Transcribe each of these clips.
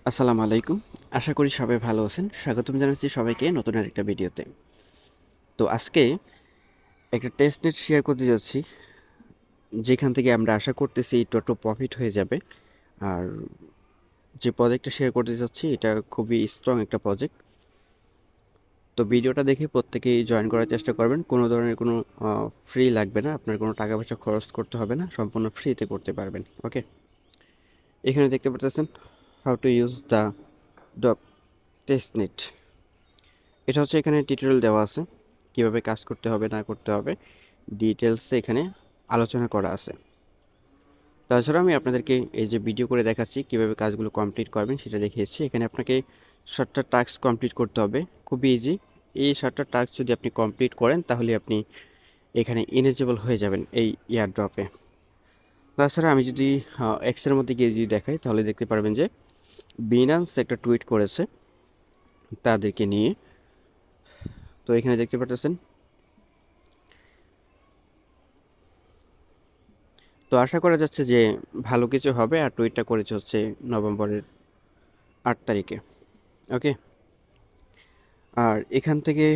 আসসালামু আলাইকুম। আশা করি সবাই ভালো আছেন। স্বাগতম জানাচ্ছি সবাইকে নতুন আরেকটা ভিডিওতে। তো আজকে একটা টেস্টনেট শেয়ার করতে যাচ্ছি, যেখান থেকে আমরা আশা করতেছি একটু প্রফিট হয়ে যাবে। আর যে প্রজেক্টটা শেয়ার করতে যাচ্ছি এটা খুবই স্ট্রং একটা প্রজেক্ট। তো ভিডিওটা দেখে প্রত্যেকেই জয়েন করার চেষ্টা করবেন। কোনো ধরনের কোনো ফ্রি লাগবে না, আপনার কোনো টাকা পয়সা খরচ করতে হবে না, সম্পূর্ণ ফ্রিতে করতে পারবেন। ওকে, এখানে দেখতে পাচ্ছেন how to use the depth testnet. এটা হচ্ছে এখানে টিউটোরিয়াল দেওয়া আছে, কিভাবে কাজ করতে হবে না করতে হবে ডিটেলসে এখানে আলোচনা করা আছে। তাছাড়া আমি আপনাদেরকে এই যে ভিডিও করে দেখাচ্ছি কিভাবে কাজগুলো কমপ্লিট করবেন সেটা দেখিয়েছি। এখানে আপনাকে 7টা টাস্ক কমপ্লিট করতে হবে, খুবই ইজি। এই 7টা টাস্ক যদি আপনি কমপ্লিট করেন তাহলে আপনি এখানে এলিজিবল হয়ে যাবেন এই এয়ারড্রপে। তাছাড়া আমি যদি এক্সের মধ্যে গিয়ে যদি দেখাই তাহলে দেখতে পারবেন যে বিনান্স একটা টুইট করেছে তাদেরকে নিয়ে। তো এখানে দেখতে পাচ্ছেন, তো আশা করা যাচ্ছে যে ভালো কিছু হবে। আর টুইটটা করেছে হচ্ছে নভেম্বরের 8 তারিখে। ওকে, আর এখান থেকে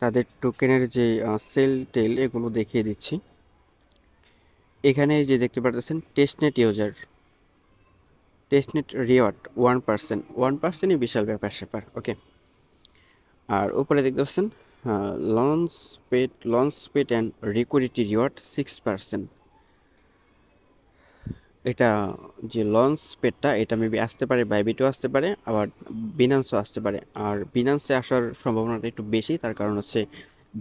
তাদের টোকেনের যে সেল টেল এগুলো দেখিয়ে দিচ্ছি। এখানে যে দেখতে পাচ্ছেন টেস্টনেট ইউজার, টেস্টনেট রিওয়ার্ড 1%, 1%ই বিশাল ব্যাপার স্যাপার। ওকে, আর উপরে দেখতে পাচ্ছেন লঞ্চ পেড অ্যান্ড রিকুইডিটি রিওয়ার্ড 6%। এটা যে লঞ্চ পেডটা এটা মেবি আসতে পারে, বাইবিটও আসতে পারে, আবার বিনান্সও আসতে পারে। আর বিনান্সে আসার সম্ভাবনাটা একটু বেশি, তার কারণ হচ্ছে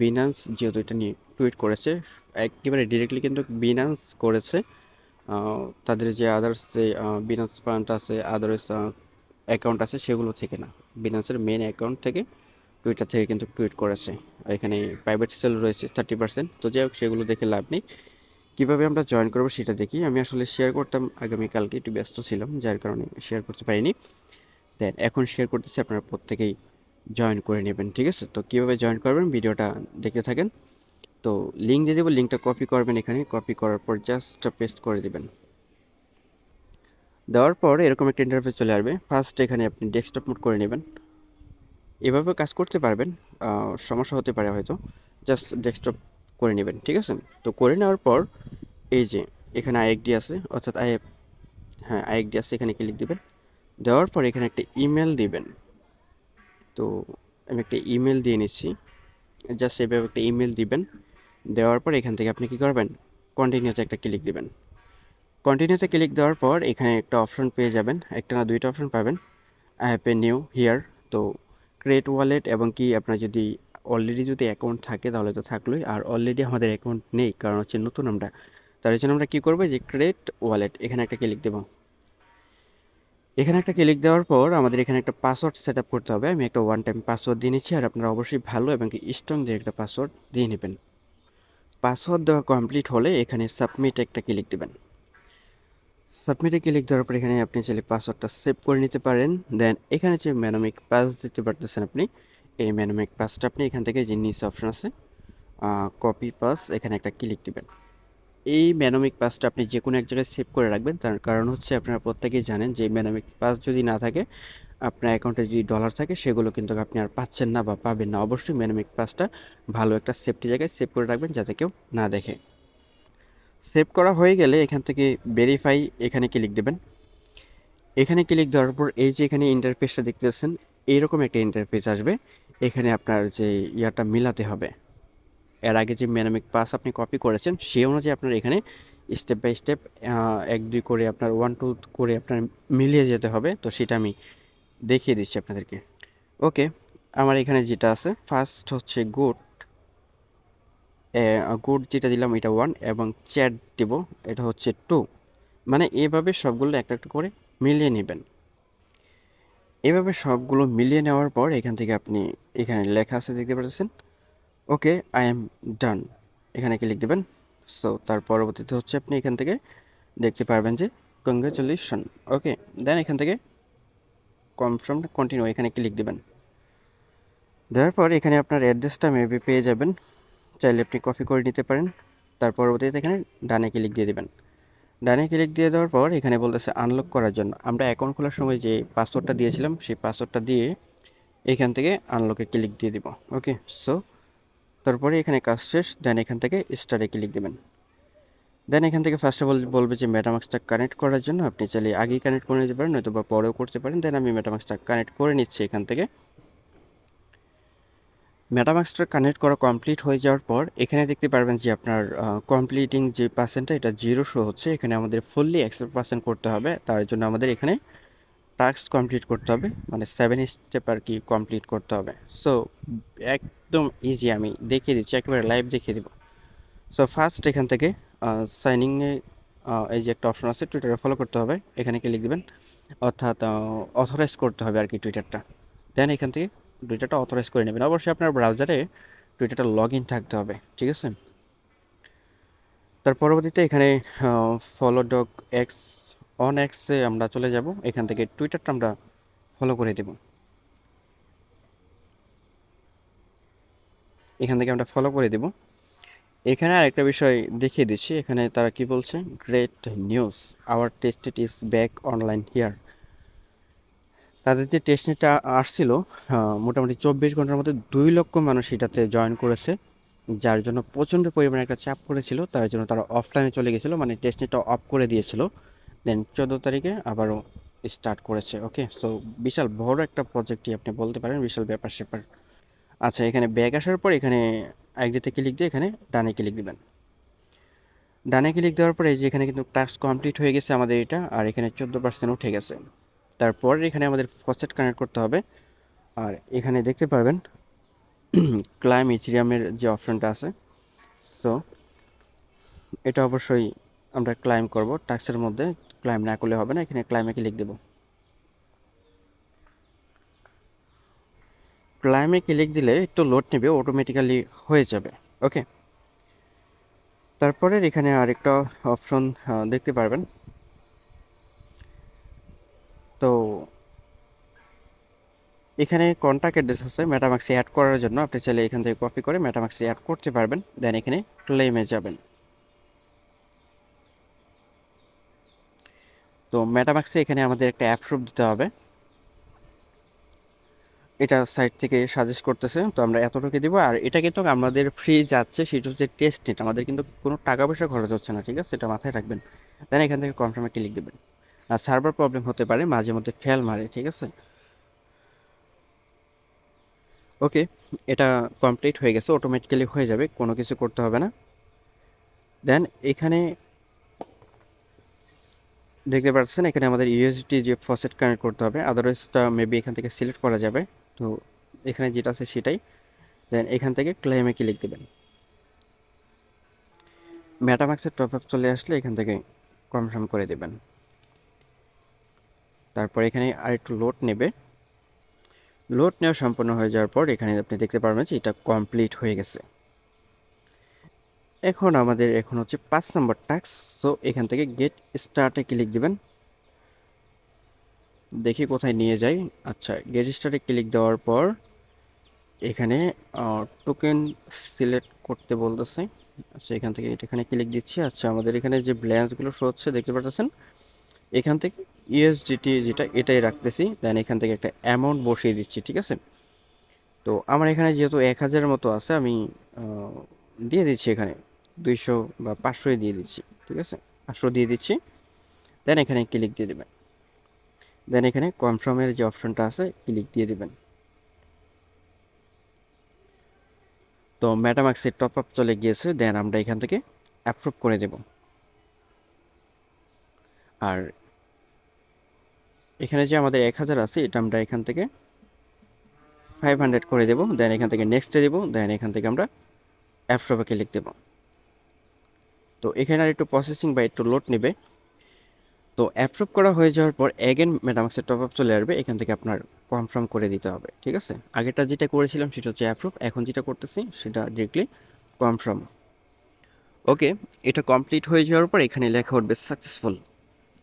বিনান্স যেহেতু এটা নিয়ে টুইট করেছে একেবারে ডিরেক্টলি, কিন্তু বিনান্স করেছে তাদের যে আদার্স যে বিনান্স ফান্ড আছে, আদার্স অ্যাকাউন্ট আছে সেগুলো থেকে না, বিনান্সের মেন অ্যাকাউন্ট থেকে, টুইটার থেকে কিন্তু টুইট করেছে। এখানে প্রাইভেট সেল রয়েছে 30%। তো যাই হোক, সেগুলো দেখে লাভ নেই। কীভাবে আমরা জয়েন করবো সেটা দেখি। আমি আসলে শেয়ার করতাম আগামীকালকে, একটু ব্যস্ত ছিলাম যার কারণে শেয়ার করতে পারিনি। দেন এখন শেয়ার করতেছি, আপনারা প্রত্যেকেই জয়েন করে নেবেন, ঠিক আছে? তো কীভাবে জয়েন করবেন ভিডিওটা দেখতে থাকেন। তো লিঙ্ক দিয়ে দেবো, লিঙ্কটা কপি করবেন, এখানে কপি করার পর জাস্ট পেস্ট করে দেবেন। দেওয়ার পর এরকম একটা ইন্টারফেস চলে আসবে। ফার্স্ট এখানে আপনি ডেস্কটপ মোড করে নেবেন, এভাবে কাজ করতে পারবেন। সমস্যা হতে পারে হয়তো, জাস্ট ডেস্কটপ করে নেবেন, ঠিক আছে? তো করে নেওয়ার পর এই যে এখানে আইএকডি আছে, অর্থাৎ আইএকডি আছে, এখানে ক্লিক দিবেন। দেওয়ার পর এখানে একটা ইমেল দিবেন। তো আমি একটা ইমেল দিয়ে নিচ্ছি, জাস্ট এভাবে একটা ইমেল দিবেন। দেওয়ার পর এখান থেকে আপনি কী করবেন, কন্টিনিউতে একটা ক্লিক দিবেন। কন্টিনিউতে ক্লিক দেওয়ার পর এখানে একটা অপশন পেয়ে যাবেন, একটা না দুইটা অপশন পাবেন। I have a new here, তো ক্রিয়েট ওয়ালেট, এবং কি আপনার যদি অলরেডি যদি অ্যাকাউন্ট থাকে তাহলে তো থাকলোই, আর অলরেডি আমাদের অ্যাকাউন্ট নেই কারণ হচ্ছে নতুন আমরা। তার জন্য আমরা কী করবো, যে ক্রিয়েট ওয়ালেট এখানে একটা ক্লিক দেবো। এখানে একটা ক্লিক দেওয়ার পর আমাদের এখানে একটা পাসওয়ার্ড সেট আপ করতে হবে। আমি একটা ওয়ান টাইম পাসওয়ার্ড দিয়ে নিচ্ছি, আর আপনারা অবশ্যই ভালো এবং কি স্ট্রং দিয়ে একটা পাসওয়ার্ড দিয়ে নেবেন। পাসওয়ার্ড দেওয়া কমপ্লিট হলে এখানে সাবমিট একটা ক্লিক দেবেন। সাবমিটে ক্লিক দেওয়ার পর এখানে আপনি চাইলে পাসওয়ার্ডটা সেভ করে নিতে পারেন। দেন এখানে যে ম্যানোমিক পাস দিতে পারতেছেন আপনি, এই ম্যানোমিক পাসটা আপনি এখান থেকে যে নিচে অপশন আছে কপি পাস, এখানে একটা ক্লিক দিবেন। এই ম্যানোমিক পাসটা আপনি যে কোনো এক জায়গায় সেভ করে রাখবেন, তার কারণ হচ্ছে আপনারা প্রত্যেকেই জানেন যে ম্যানোমিক পাস যদি না থাকে, আপনার অ্যাকাউন্টে যদি ডলার থাকে সেগুলো কিন্তু আপনি আর পাচ্ছেন না বা পাবেন না। অবশ্যই ম্যানোমিক পাসটা ভালো একটা সেফটি জায়গায় সেভ করে রাখবেন যাতে কেউ না দেখে। সেভ করা হয়ে গেলে এখান থেকে ভেরিফাই এখানে ক্লিক দেবেন। এখানে ক্লিক দেওয়ার পর এই যে এখানে ইন্টারফেসটা দেখতেছেন, এইরকম একটা ইন্টারফেস আসবে। এখানে আপনার যে ইয়াটা মিলাতে হবে, এর আগে যে ম্যানোমিক পাস আপনি কপি করেছেন সেই অনুযায়ী আপনার এখানে স্টেপ বাই স্টেপ 1 2 করে আপনার 1 2 করে আপনার মিলিয়ে যেতে হবে। তো সেটা আমি দেখিয়ে দিচ্ছি আপনাদেরকে। ওকে, আমার এখানে যেটা আছে ফার্স্ট হচ্ছে গুড, গুড যেটা দিলাম এটা 1, এবং চ্যাট দেব এটা হচ্ছে 2। মানে এভাবে সবগুলো একটা একটা করে মিলিয়ে নেবেন। এভাবে সবগুলো মিলিয়ে নেওয়ার পর এখান থেকে আপনি এখানে লেখা আছে দেখতে পাচ্ছেন, ওকে আই এম ডান, এখানে ক্লিক দেবেন। সো তার পরবর্তীতে হচ্ছে আপনি এখান থেকে দেখতে পারবেন যে কংগ্রেচুলেশন। ওকে, দেন এখান থেকে কনফার্ম কন্টিনিউ এখানে ক্লিক দেবেন। দেওয়ার পর এখানে আপনার অ্যাড্রেসটা মেবি পেয়ে যাবেন, চাইলে আপনি কপি করে নিতে পারেন। তার পরবর্তীতে এখানে ডানে ক্লিক দিয়ে দেবেন। ডানে ক্লিক দিয়ে দেওয়ার পর এখানে বলতেছে আনলক করার জন্য আমরা অ্যাকাউন্ট খোলার সময় যে পাসওয়ার্ডটা দিয়েছিলাম সেই পাসওয়ার্ডটা দিয়ে এখান থেকে আনলকে ক্লিক দিয়ে দিব। ওকে, সো তারপরে এখানে কাজ শেষ। দেন এখান থেকে স্টার্টে ক্লিক দেবেন। দেন এখান থেকে ফার্স্ট অফ অল বলবে যে মেটামাক্সটা কানেক্ট করার জন্য আপনি চাইলে আগেই কানেক্ট করে নিতে পারেন, নয়তো বা পরেও করতে পারেন। দেন আমি মেটামাক্সটা কানেক্ট করে নিচ্ছি এখান থেকে। মেটামাক্সটা কানেক্ট করা কমপ্লিট হয়ে যাওয়ার পর এখানে দেখতে পারবেন যে আপনার কমপ্লিটিং যে পার্সেন্টটা এটা 0 শো হচ্ছে। এখানে আমাদের ফুললি অ্যাকসেপ্ট করতে হবে। তার জন্য আমাদের এখানে টাস্ক কমপ্লিট করতে হবে, মানে 7 স্টেপ আর কি কমপ্লিট করতে হবে। সো একদম ইজি, আমি দেখিয়ে দিচ্ছি, একেবারে লাইভ দেখিয়ে দিব। সো ফার্স্ট এখান থেকে সাইনিংয়ে এই যে একটা অপশন আছে, টুইটারে ফলো করতে হবে, এখানে ক্লিক দিবেন, অর্থাৎ অথরাইজ করতে হবে আর কি টুইটারটা। দেন এখান থেকে টুইটারটা অথরাইজ করে নেবেন। অবশ্যই আপনার ব্রাউজারে টুইটারটা লগ ইন থাকতে হবে, ঠিক আছে। তার পরবর্তীতে এখানে ফলো ডগ এক্স অন এক্সে আমরা চলে যাব। এখান থেকে টুইটারটা আমরা ফলো করে দেব। এখান থেকে আমরা ফলো করে দেব। এখানে আরেকটা বিষয় দেখিয়ে দিচ্ছি, এখানে তারা কি বলছে, great news, our tested is back online here. তাদের যে টেস্টনেটটা আসছিল মোটামুটি 24 ঘন্টার মধ্যে 2 লক্ষ মানুষ এটাতে জয়েন করেছে, যার জন্য প্রচণ্ড পরিমাণে একটা চাপ পড়েছিল। তার জন্য তারা অফলাইনে চলে গেছিলো, মানে টেস্টনেটটা অফ করে দিয়েছিল। দেন 14 তারিখে আবারও স্টার্ট করেছে। ওকে, সো বিশাল বড় একটা প্রজেক্টই আপনি বলতে পারেন, বিশাল ব্যাপার স্যাপার। আচ্ছা, এখানে ব্যাক আসার পর এখানে আইডিতে ক্লিক দিয়ে এখানে ডানে ক্লিক দিবেন। ডানে ক্লিক দেওয়ার পরে এই যে এখানে কিন্তু টাস্ক কমপ্লিট হয়ে গেছে আমাদের এটা, আর এখানে 14% উঠে গেছে। তারপর এখানে আমাদের ফসেট কানেক্ট করতে হবে। আর এখানে দেখতে পারবেন ক্লাইম ইথিরিয়ামের যে অপশনটা আছে, সো এটা অবশ্যই আমরা ক্লাইম করব। টাস্কের মধ্যে ক্লাইম না করলে হবে না, এখানে ক্লাইমে ক্লিক দেব। ক্লাইমে ক্লিক দিলে একটু লোড নেবে, অটোমেটিক্যালি হয়ে যাবে। ওকে, তারপরে এখানে আরেকটা অপশন দেখতে পারবেন। তো এখানে কন্ট্যাক্ট অ্যাড্রেস আছে মেটামাক্সে অ্যাড করার জন্য, আপনি চাইলে এখান থেকে কপি করে মেটামাক্সে অ্যাড করতে পারবেন। দেন এখানে ক্লেমে যাবেন। তো মেটামাক্সে এখানে আমাদের একটা অ্যাপ্রুভ দিতে হবে, এটা সাইট থেকে সাজেস্ট করতেছে, তো আমরা এতটুকু দিব। আর এটা কিন্তু আমাদের ফ্রি যাচ্ছে, সেটা হচ্ছে টেস্টনেট, আমাদের কিন্তু কোনো টাকা পয়সা খরচ হচ্ছে না, ঠিক আছে, এটা মাথায় রাখবেন। দেন এখান থেকে কনফার্মে ক্লিক দেবেন। আর সার্ভার প্রবলেম হতে পারে, মাঝে মধ্যে ফেল মারে, ঠিক আছে। ওকে, এটা কমপ্লিট হয়ে গেছে, অটোমেটিক্যালি হয়ে যাবে, কোনো কিছু করতে হবে না। দেন এখানে দেখতে পাচ্ছেন এখানে আমাদের ইউএসডি যে ফসেট কানেক্ট করতে হবে, আদারওয়াইজটা মেবি এখান থেকে সিলেক্ট করা যাবে। তো এখানে যেটা আছে সেটাই। দেন এখান থেকে ক্লেমে ক্লিক দেবেন। মেটামাক্সের টপ আপ চলে আসলে এখান থেকে কনফার্ম করে দেবেন। তারপর এখানে আরেকটু লোড নেবে। লোড নেওয়া সম্পূর্ণ হয়ে যাওয়ার পর এখানে আপনি দেখতে পারবেন যে এটা কমপ্লিট হয়ে গেছে। এখন হচ্ছে 5 নম্বর টাস্ক। সো এখান থেকে গেট স্টার্টে ক্লিক দিবেন। দেখি কোথায় নিয়ে যাই। আচ্ছা, গেট স্টার্টে ক্লিক দেওয়ার পর এখানে টোকেন সিলেক্ট করতে বলতেছে। আচ্ছা, এখান থেকে এখানে ক্লিক দিচ্ছি। আচ্ছা, আমাদের এখানে যে ব্যালেন্সগুলো শো হচ্ছে দেখতে পাচ্ছেন, এখান থেকে ইউএসডিটি যেটা এটাই রাখতেছি। দেন এখান থেকে একটা অ্যামাউন্ট বসিয়ে দিচ্ছি, ঠিক আছে। তো আমার এখানে যেহেতু 1000-এর মতো আছে, আমি দিয়ে দিচ্ছি এখানে 200 বা 500 দিয়ে দিচ্ছি, ঠিক আছে, 500 দিয়ে দিচ্ছি। দেন এখানে ক্লিক দিয়ে দেবেন। দেন এখানে কনফার্মের যে অপশনটা আছে ক্লিক দিয়ে দেবেন। তো মেটামাক্সের টপ আপ চলে গিয়েছে। দেন আমরা এখান থেকে অ্যাপ্রুভ করে দেব। আর এখানে যে আমাদের 1000 আছে, এটা আমরা এখান থেকে 500 করে দেব। দেন এখান থেকে নেক্সটে দেব। দেন এখান থেকে আমরা অ্যাপ্রুভে ক্লিক দেব। তো এখানে আর একটু প্রসেসিং বা একটু লোড নেবে। তো অ্যাপ্রুভ করা হয়ে যাওয়ার পর এগেন মেটামাক্সের টপ আপ চলে আসবে, এখান থেকে আপনার কনফার্ম করে দিতে হবে, ঠিক আছে। আগেরটা যেটা করেছিলাম সেটা হচ্ছে অ্যাপ্রুভ, এখন যেটা করতেছি সেটা ডিরেক্টলি কনফার্ম। ওকে, এটা কমপ্লিট হয়ে যাওয়ার পর এখানে লেখা উঠবে সাকসেসফুল।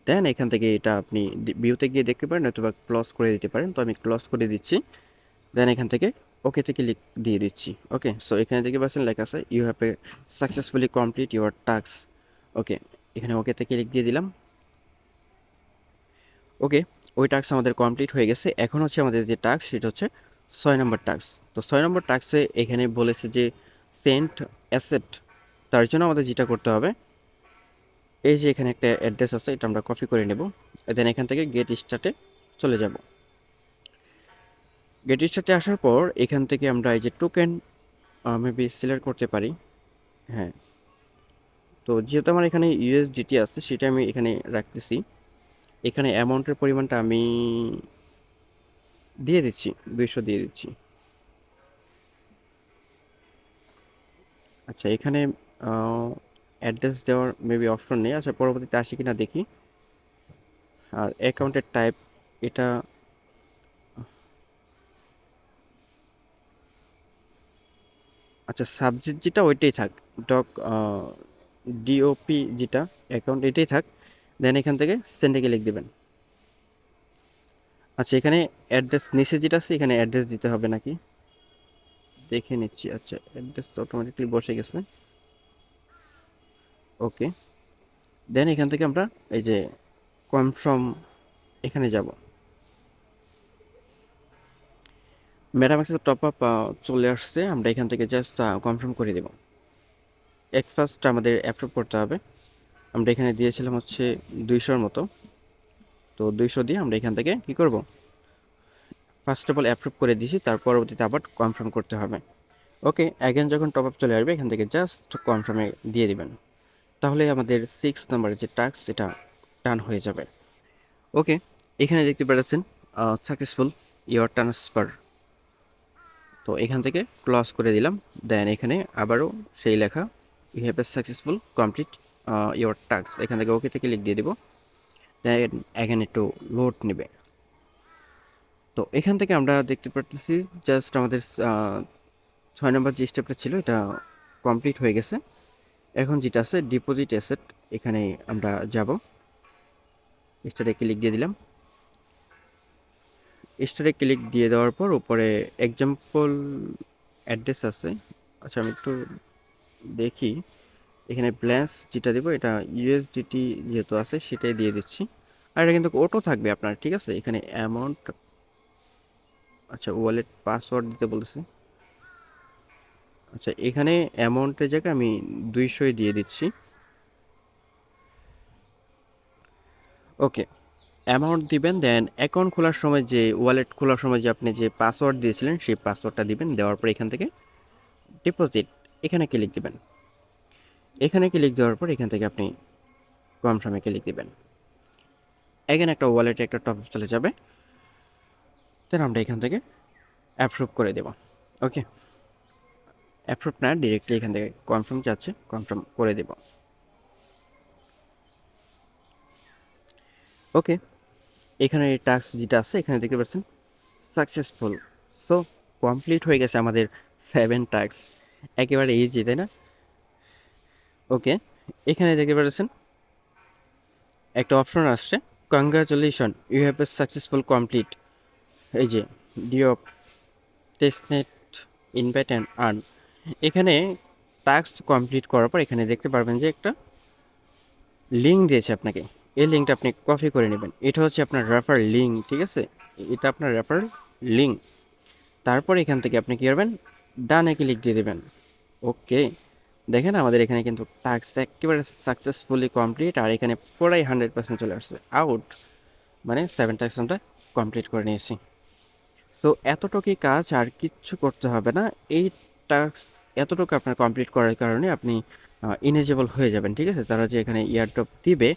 দেন এখান থেকে এটা আপনি ভিউতে গিয়ে দেখতে পারেন, অথবা ক্লোজ করে দিতে পারেন। তো আমি ক্লোজ করে দিচ্ছি। দেন এখান থেকে ওকে থেকে ক্লিক দিয়ে দিচ্ছি। ওকে, সো এখানে থেকে পাচ্ছেন লেখা আছে you have a successfully complete your task. Okay, এখানে ওকেতে ক্লিক দিয়ে দিলাম। ওকে, ওই টাস্ক আমাদের কমপ্লিট হয়ে গেছে। এখন হচ্ছে আমাদের যে টাস্ক সেটা হচ্ছে 6 নম্বর টাস্ক। তো 6 নম্বর টাস্কে এখানে বলেছে যে সেন্ট অ্যাসেট। তার জন্য আমাদের যেটা করতে হবে, এই যে এখানে একটা অ্যাড্রেস আছে, এটা আমরা কপি করে নেব। দেন এখান থেকে গেট স্টার্টে চলে যাব। গেট স্টার্টে আসার পর এখান থেকে আমরা এই যে টোকেন মেবি সিলেক্ট করতে পারি। হ্যাঁ, তো যেহেতু আমার এখানে ইউএসডিটি আছে সেটা আমি এখানে রাখতেছি। এখানে অ্যামাউন্টের পরিমাণটা আমি দিয়ে দিচ্ছি, 200 দিয়ে দিচ্ছি। আচ্ছা, এখানে অ্যাড্রেস দেওয়ার মেবি অপশন নেই। আচ্ছা, পরবর্তীতে আসি কিনা দেখি। আর অ্যাকাউন্টের টাইপ এটা, আচ্ছা সাবজেক্ট যেটা ওইটাই থাক। ডক ডিওপি যেটা অ্যাকাউন্ট এটাই থাক। দেন এখান থেকে সেন্ডে লিখ দেবেন। আচ্ছা, এখানে অ্যাড্রেস নিচে যেটা আছে এখানে অ্যাড্রেস দিতে হবে নাকি দেখে নিচ্ছি। আচ্ছা, অ্যাড্রেস অটোমেটিকলি বসে গেছে। ওকে, দেন এখান থেকে আমরা এই যে কনফার্ম এখানে যাব। মেটামাক্সের টপ আপ চলে আসছে, আমরা এখান থেকে জাস্ট কনফার্ম করে দেব। এক ফার্স্ট আমাদের অ্যাপ্রুভ করতে হবে। আমরা এখানে দিয়েছিলাম হচ্ছে 200-র মতো। তো 200 দিয়ে আমরা এখান থেকে কি করব, ফার্স্ট অফ অল অ্যাপ্রুভ করে দিয়েছি, তার পরবর্তীতে আবার কনফার্ম করতে হবে। ওকে, অ্যাগেন যখন টপ আপ চলে আসবে এখান থেকে জাস্ট কনফার্মে দিয়ে দিবেন। তাহলে আমাদের 6 নম্বরের যে টাস্ক সেটা ডান হয়ে যাবে। ওকে, এখানে দেখতে পাচ্ছেন সাকসেসফুল ইওর ট্রান্সফার। তো এখান থেকে ক্লোজ করে দিলাম। দেন এখানে আবারও সেই লেখা you have a successful complete your task. এখান থেকে ওকে থেকে লিখ দিয়ে দিব। দেন এখানে একটু লোড নেবে। তো এখান থেকে আমরা দেখতে পারতেছি জাস্ট আমাদের 6 নম্বর যে স্টেপটা ছিল এটা কমপ্লিট হয়ে গেছে। এখন যেটা আছে ডিপোজিট অ্যাসেট, এখানে আমরা যাব। স্টারে ক্লিক দিয়ে দিলাম। স্টারে ক্লিক দিয়ে দেওয়ার পর উপরে এক্সাম্পল অ্যাড্রেস আছে। আচ্ছা, আমি একটু দেখি। এখানে ব্যালেন্স যেটা দেবো এটা ইউএসডিটি যেহেতু আছে সেটাই দিয়ে দিচ্ছি। আর এটা কিন্তু অটো থাকবে আপনার, ঠিক আছে। এখানে অ্যামাউন্ট, আচ্ছা ওয়ালেট পাসওয়ার্ড দিতে বলেছে। আচ্ছা, এখানে অ্যামাউন্টের জায়গায় আমি 200 দিয়ে দিচ্ছি। ওকে, অ্যামাউন্ট দিবেন। দেন অ্যাকাউন্ট খোলার সময় যে ওয়ালেট খোলার সময় যে আপনি যে পাসওয়ার্ড দিয়েছিলেন সেই পাসওয়ার্ডটা দিবেন। দেওয়ার পর এখান থেকে ডিপোজিট এখানে ক্লিক দিবেন। এখানে ক্লিক দেওয়ার পর এখান থেকে আপনি কনফার্মে ক্লিক দিবেন। এখানে একটা ওয়ালেটে একটা টপ চলে যাবে। দেন আমরা এখান থেকে অ্যাপ্রুভ করে দেব। ওকে, অ্যাপ্রুভ না ডিরেক্টলি এখান থেকে কনফার্ম যাচ্ছে, কনফার্ম করে দেব। ওকে, এখানে টাস্ক যেটা আছে এখানে দেখতে পাচ্ছেন সাকসেসফুল। সো কমপ্লিট হয়ে গেছে আমাদের 7 টাস্ক। একেবারে ইজি, তাই না? ওকে, এখানে দেখতে পাচ্ছেন একটা অপশন আসছে, congratulation you have a successful complete. এই যে ডিও টেস্টনেট ইনভাইট অ্যান্ড আর্ন। এখানে টাস্ক কমপ্লিট করার পর এখানে দেখতে পারবেন যে একটা লিঙ্ক দিয়েছে আপনাকে। এই লিঙ্কটা আপনি কপি করে নেবেন। এটা হচ্ছে আপনার রেফার লিঙ্ক, ঠিক আছে। এটা আপনার রেফার লিঙ্ক। তারপর এখান থেকে আপনি কী করবেন, ডানে ক্লিক দিয়ে দেবেন। ওকে, দেখেন আমাদের এখানে কিন্তু টাস্ক একেবারে সাকসেসফুলি কমপ্লিট। আর এখানে পুরাই 100% চলে আসছে আউট, মানে 7 টাস্ক আমরা কমপ্লিট করে নিয়েছি। সো এতটুকুই কাজ, আর কিচ্ছু করতে হবে না। এই টাস্ক এতটুকু আপনার কমপ্লিট করার কারণে আপনি ইলিজিবল হয়ে যাবেন, ঠিক আছে। তারা যে এখানে এয়ারড্রপ দিবে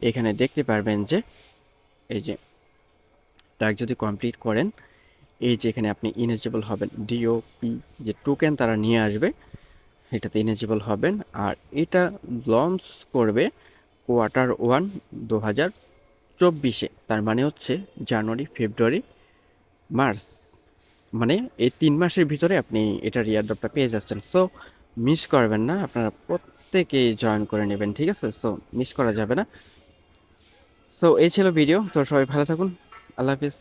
এখানে দেখতে পারবেন যে এই যে টাস্ক যদি কমপ্লিট করেন এই যে এখানে আপনি ইলিজিবল হবেন। ডিওপি যে টোকেন তারা নিয়ে আসবে এটাতে ইলিজিবল হবেন। আর এটা লঞ্চ করবে Q1 2024-এ। তার মানে হচ্ছে জানুয়ারি, ফেব্রুয়ারি, মার্চ, মানে এই 3 মাসের ভিতরে আপনি এটার এয়ারড্রপটা পেয়ে যাচ্ছেন। সো মিস করবেন না, আপনারা প্রত্যেকেই জয়েন করে নেবেন, ঠিক আছে। সো মিস করা যাবে না। সো এই ছিল ভিডিও। তো সবাই ভালো থাকুন, আল্লাহ হাফিজ।